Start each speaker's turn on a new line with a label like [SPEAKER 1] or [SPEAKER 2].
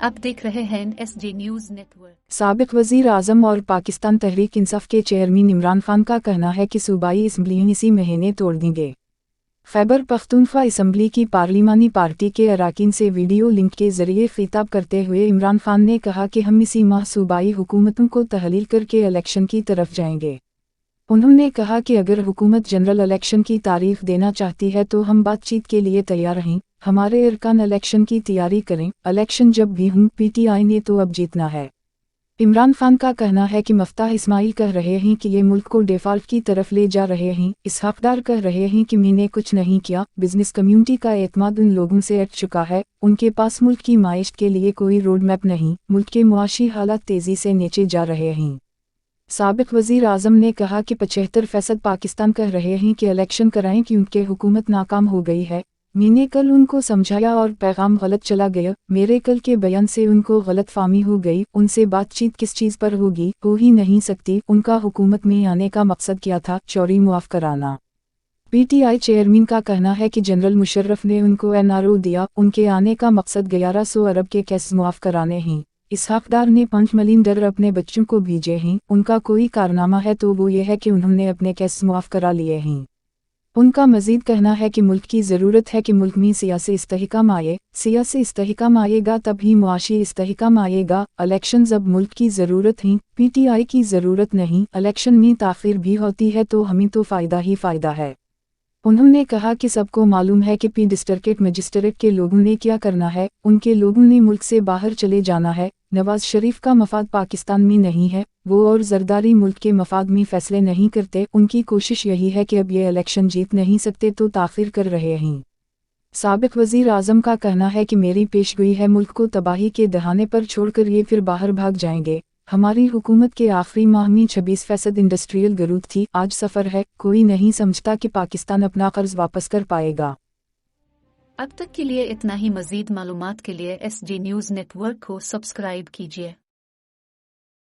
[SPEAKER 1] आप देख रहे हैं SG न्यूज़ नेटवर्क।
[SPEAKER 2] साबिक वज़ीर आज़म और पाकिस्तान तहरीक इंसाफ के चेयरमैन इमरान खान का कहना है कि सूबाई असम्बली इसी महीने तोड़ देंगे। खैबर पख्तूनख्वा असम्बली की पार्लिमानी पार्टी के अरकान से वीडियो लिंक के जरिए खिताब करते हुए इमरान खान ने कहा कि हम इसी माह सूबाई हुकूमतों को तहलील करके इलेक्शन की तरफ जाएंगे। उन्होंने कहा कि अगर हुकूमत जनरल इलेक्शन की तारीख देना चाहती है तो हम बातचीत के लिए तैयार हैं। हमारे अरकान इलेक्शन की तैयारी करें, इलेक्शन जब भी हों PTI ने तो अब जीतना है। इमरान खान का कहना है कि मफ्ताह इस्माइल कह रहे हैं कि ये मुल्क को डिफ़ॉल्ट की तरफ ले जा रहे हैं। इसहाक डार कह रहे हैं कि मैंने कुछ नहीं किया। बिजनेस कम्युनिटी का एतमाद उन लोगों से हट चुका है। उनके पास मुल्क की माइश के लिए कोई रोड मैप नहीं। मुल्क के मुआशी हालात तेज़ी से नीचे जा रहे हैं। साबिक वज़ीर आज़म ने कहा कि 75% पाकिस्तान कह रहे हैं कि इलेक्शन कराएं क्योंकि हुकूमत नाकाम हो गई है। मैंने कल उनको समझाया और पैगाम गलत चला गया। मेरे कल के बयान से उनको गलत फाहमी हो गई। उनसे बातचीत किस चीज़ पर होगी, हो ही नहीं सकती। उनका हुकूमत में आने का मकसद क्या था? चोरी मुआफ़ कराना। PTI चेयरमैन का कहना है कि जनरल मुशर्रफ ने उनको NRO दिया। उनके आने का मकसद 1100 अरब के केस मुआफ़ कराने हैं। इसहाक डार ने $5 मिलियन अपने बच्चों को भेजे हैं। उनका कोई कारनामा है तो वो ये है कि उन्होंने अपने केस मुआफ़ करा लिए हैं। उनका मज़ीद कहना है कि मुल्क की ज़रूरत है कि मुल्क में सियासी इस्तेहकाम आए। सियासी इस्तेहकाम आएगा तब ही मुआशी इस्तेहकाम आएगा। इलेक्शंस अब मुल्क की ज़रूरत हैं, PTI की ज़रूरत नहीं। इलेक्शन में ताख़ीर भी होती है तो हमें तो फ़ायदा ही फ़ायदा है। उन्होंने कहा कि सबको मालूम है कि डिस्ट्रिक्ट मजिस्ट्रेट के लोगों ने क्या करना है। उनके लोगों ने मुल्क से बाहर चले जाना है। नवाज शरीफ का मफाद पाकिस्तान में नहीं है। वो और जरदारी मुल्क के मफाद में फैसले नहीं करते। उनकी कोशिश यही है कि अब ये इलेक्शन जीत नहीं सकते तो ताख़ीर कर रहे हैं। साबिक वज़ीर आज़म का कहना है कि मेरी पेशगोई है मुल्क को तबाही के दहाने पर छोड़कर ये फिर बाहर भाग जाएंगे। हमारी हुकूमत के आखिरी माह में 26% इंडस्ट्रियल ग्रोथ थी, आज सफ़र है। कोई नहीं समझता कि पाकिस्तान अपना कर्ज वापस कर पाएगा।
[SPEAKER 1] अब तक के लिए इतना ही। मज़ीद मालूमात के लिए SG न्यूज़ नेटवर्क को सब्सक्राइब कीजिए।